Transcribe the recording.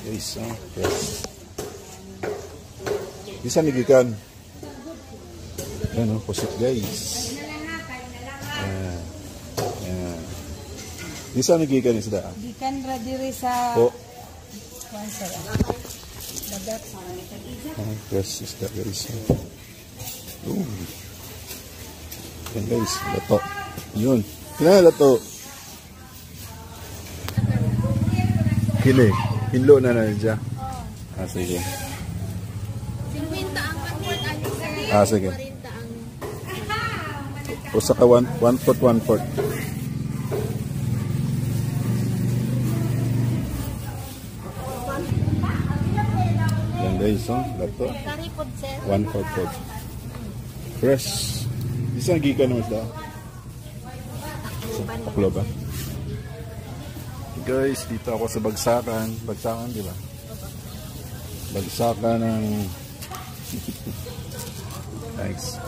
Guys, fresh. Isa nigikan. Ayan, pusit guys. Ayan. Ayan. Isa nigikan isda. Gikan ra diri sa sponsor. Dagat. Fresh isda guys. Ayan guys, lato. Yun. Kailangan lato. Kili. Hinlo na na dyan. Sige. 50 ang pag-work. Sige. Usa ka 1/4, 1/4. Yan guys, lato. 1/4. Fresh. Isang giga naman siya. Paklo ba? Guys, dito ako sa Bagsakan. Bagsakan, di ba? Bagsakan ng... Thanks.